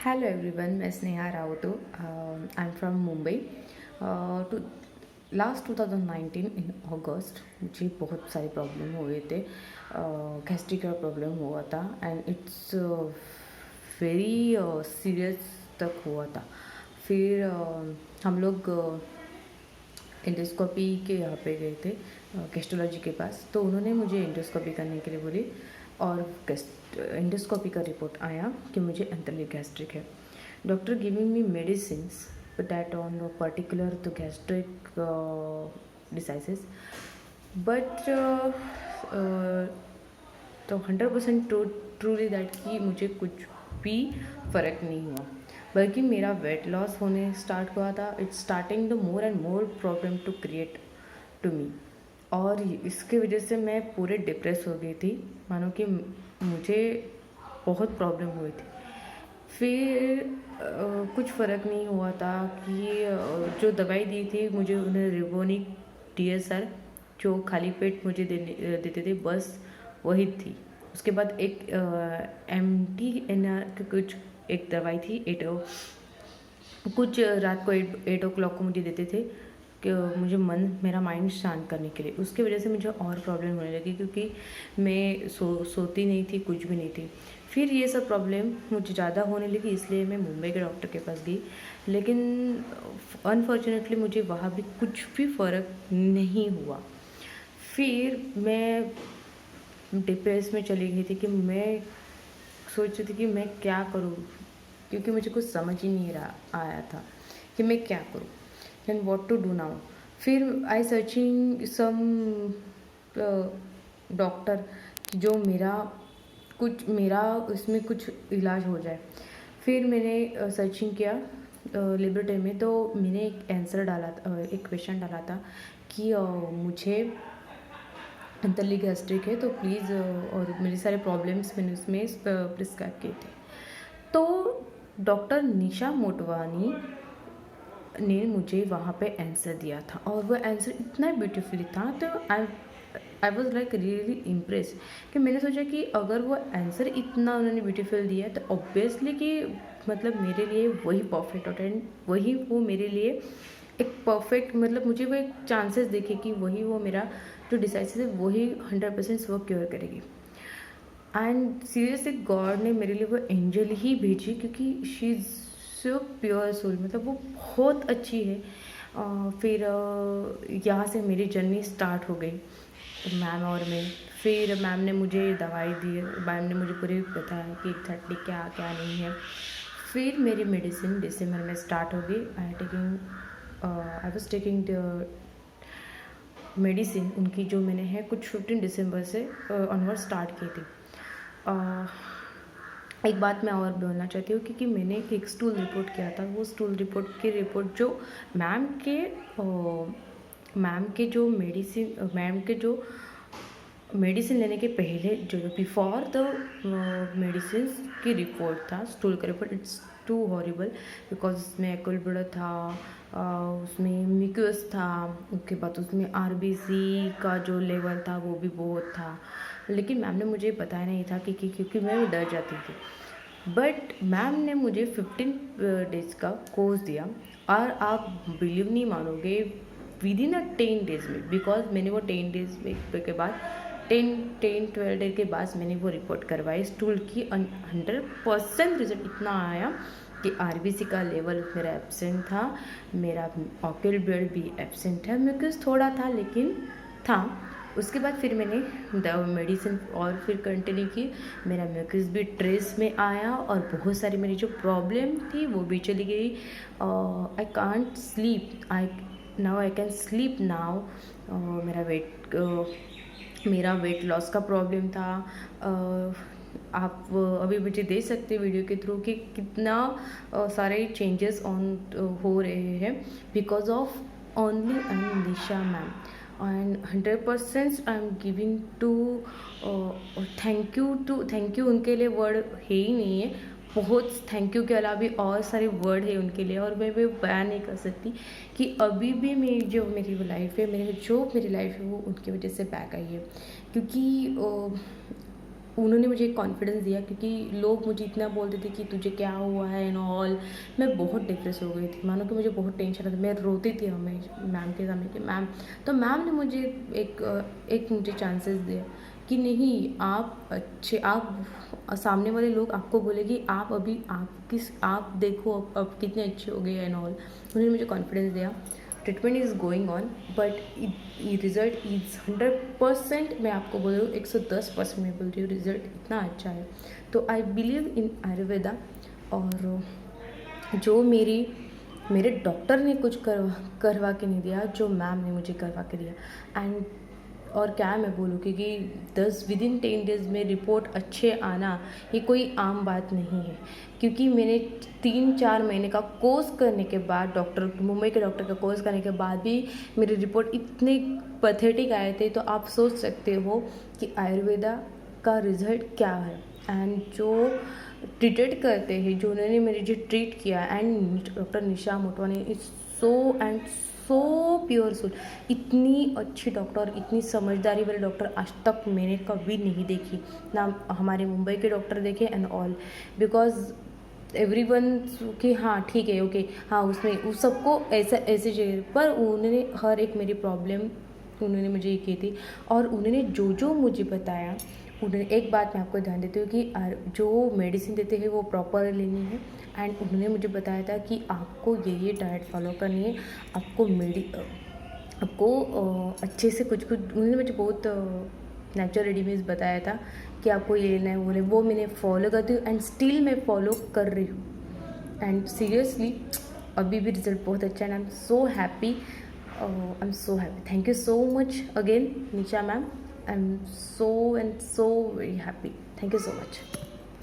Hello everyone, मैं Sneha Rautu. I am from Mumbai. To last 2019 in August मुझे बहुत सारे प्रॉब्लम हुए थे। गैस्ट्रिक का प्रॉब्लम हुआ था एंड इट्स वेरी सीरियस तक हुआ था। फिर हम लोग एंडोस्कोपी के यहाँ पे गए थे, गैस्ट्रोलॉजी के पास। तो उन्होंने मुझे एंडोस्कोपी करने के लिए बोली और एंडोस्कोपी का रिपोर्ट आया कि मुझे अंतरली गैस्ट्रिक है। Doctor giving me medicines that on particular तो गैस्ट्रिक डिसाइसेस, बट तो 100% ट्रूली दैट कि मुझे कुछ भी फ़र्क नहीं हुआ, बल्कि मेरा वेट लॉस होने स्टार्ट हुआ था। It's starting the more and more problem to create to me, और इसके वजह से मैं पूरे डिप्रेस हो गई थी, मानो कि मुझे बहुत प्रॉब्लम हुई थी। फिर कुछ फ़र्क नहीं हुआ था कि जो दवाई दी थी मुझे, उन्हें रिबोनिक DSR जो खाली पेट मुझे देते थे, बस वही थी। उसके बाद एक MTNR की कुछ एक दवाई थी, कुछ रात को 8 o'clock को मुझे देते थे कि मुझे मेरा माइंड शांत करने के लिए। उसकी वजह से मुझे और प्रॉब्लम होने लगी, क्योंकि मैं सोती नहीं थी, कुछ भी नहीं थी। फिर ये सब प्रॉब्लम मुझे ज़्यादा होने लगी, इसलिए मैं मुंबई के डॉक्टर के पास गई। लेकिन अनफॉर्चुनेटली मुझे वहाँ भी कुछ भी फ़र्क नहीं हुआ। फिर मैं डिप्रेस में चली गई थी कि मैं सोच रही थी कि मैं क्या करूँ, क्योंकि मुझे कुछ समझ ही नहीं आया था कि मैं क्या करूँ, then what to do now. फिर आई सर्चिंग सम डॉक्टर जो मेरा उसमें कुछ इलाज हो जाए। फिर मैंने सर्चिंग किया लिबर्टी में, तो मैंने एक आंसर डाला था, एक क्वेश्चन डाला था कि मुझे अंतरली गैस्ट्रिक है, तो प्लीज़, और मेरे सारे प्रॉब्लम्स मैंने उसमें प्रिस्क्राइब किए थे। तो डॉक्टर निशा मोटवानी ने मुझे वहाँ पे आंसर दिया था, और वो आंसर इतना ब्यूटीफुली था, तो I was like really impress. कि मैंने सोचा कि अगर वो आंसर इतना उन्होंने ब्यूटीफुल दिया है, तो ऑब्वियसली कि मतलब मेरे लिए वही परफेक्ट होता है, वही वो मेरे लिए एक परफेक्ट, मतलब मुझे वो एक चांसेस देखे कि वही वो मेरा जो डिसाइसिस है वही 100% वो क्योर करेगी। एंड सीरियसली गॉड ने मेरे लिए वो एंजल ही भेजी, क्योंकि she is so pure soul, मतलब वो बहुत अच्छी है। फिर यहाँ से मेरी जर्नी स्टार्ट हो गई मैम और मैं। फिर मैम ने मुझे दवाई दी, मैम ने मुझे पूरे बताया कि एग्जैक्टली क्या क्या नहीं है। फिर मेरी मेडिसिन दिसंबर में स्टार्ट हो गई। I was taking the medicine उनकी, जो मैंने है कुछ 15 दिसंबर से ऑनवर्ड स्टार्ट की थी। एक बात मैं और बोलना चाहती हूँ, क्योंकि मैंने एक स्टूल रिपोर्ट किया था। वो स्टूल रिपोर्ट की रिपोर्ट जो मैम के जो मेडिसिन लेने के पहले, जो बिफोर द मेडिसिन की रिपोर्ट था, स्टूल का report, it's too horrible, because उसमें एक्वल था, उसमें म्यूकस था, उसके बाद उसमें RBC का जो लेवल था वो भी बहुत था। लेकिन मैम ने मुझे बताया नहीं था कि क्योंकि मैं डर जाती थी। बट मैम ने मुझे 15 डेज़ का कोर्स दिया, और आप बिलीव नहीं मानोगे, विद इन 10 डेज़ में, बिकॉज मैंने वो 10 डेज़ के बाद 12 डे के बाद मैंने वो रिपोर्ट करवाई स्टूल की। 100% रिजल्ट इतना आया कि RBC का लेवल मेरा एब्सेंट था, मेरा ऑक्यूल ब्लड भी एब्सेंट है, म्यूकस थोड़ा था लेकिन था। उसके बाद फिर मैंने मेडिसिन और फिर कंटिन्यू की, मेरा म्यूकस भी ट्रेस में आया, और बहुत सारी मेरी जो प्रॉब्लम थी वो भी चली गई। I can't sleep, I can sleep now. मेरा वेट लॉस का प्रॉब्लम था। आप अभी मुझे देख सकते हैं वीडियो के थ्रू कि कितना सारे चेंजेस हो रहे हैं, because of only and Nisha ma'am. And 100% I am giving to thank you उनके लिए वर्ड है ही नहीं है। बहुत थैंक यू के अलावा भी और सारे वर्ड है उनके लिए, और मैं बयान नहीं कर सकती कि अभी भी मेरी लाइफ है वो उनकी वजह से बैक आई है। क्योंकि उन्होंने मुझे एक कॉन्फिडेंस दिया, क्योंकि लोग मुझे इतना बोलते थे कि तुझे क्या हुआ है एंड ऑल। मैं बहुत डिप्रेस हो गई थी, मानो कि मुझे बहुत टेंशन था, मैं रोती थी हमेशा मैम के सामने कि मैम। तो मैम ने मुझे एक मुझे चांसेस दिया कि नहीं, आप अच्छे, आप सामने वाले लोग आपको बोले कि आप अभी आप देखो अब कितने अच्छे हो गए एंड ऑल। उन्होंने मुझे कॉन्फिडेंस दिया। Treatment is going on, but result is 100%। मैं आपको बोल रही हूँ 110% मैं बोल रही हूँ, रिज़ल्ट इतना अच्छा है। तो आई बिलीव इन आयुर्वेदा। और जो मेरे डॉक्टर ने कुछ करवा के नहीं दिया, जो मैम ने मुझे करवा के दिया। एंड और क्या मैं बोलूँ, क्योंकि विदिन 10 डेज़ में रिपोर्ट अच्छे आना ये कोई आम बात नहीं है। क्योंकि मैंने 3-4 महीने का कोर्स करने के बाद, मुंबई के डॉक्टर का कोर्स करने के बाद भी मेरी रिपोर्ट इतने पैथेटिक आए थे। तो आप सोच सकते हो कि आयुर्वेदा का रिज़ल्ट क्या है। एंड जो ट्रीटेड करते हैं, जो उन्होंने मुझे ट्रीट किया, and doctor Nisha Motwani is so pure soul. इतनी अच्छी डॉक्टर, इतनी समझदारी वाले डॉक्टर आज तक मैंने कभी नहीं देखी, ना हमारे मुंबई के डॉक्टर देखे एंड ऑल। बिकॉज एवरीवन कि हाँ ठीक है, ओके, हाँ उसमें उस सबको ऐसे चाहिए, पर उन्होंने हर एक मेरी प्रॉब्लम उन्होंने मुझे ये की थी। और उन्होंने जो मुझे बताया, उन्होंने एक बात मैं आपको ध्यान देती हूँ कि जो मेडिसिन देते हैं वो प्रॉपर लेनी है। एंड उन्होंने मुझे बताया था कि आपको ये डाइट फॉलो करनी है, आपको अच्छे से कुछ उन्होंने मुझे बहुत नेचुरल रेडीमेड्स बताया था कि आपको ये लेना है, वो मैंने फॉलो करती हूँ एंड स्टिल मैं फॉलो कर रही हूँ। एंड सीरियसली अभी भी रिजल्ट बहुत अच्छा है। I am so happy, thank you so much again Nisha ma'am. I am so very happy. Thank you so much.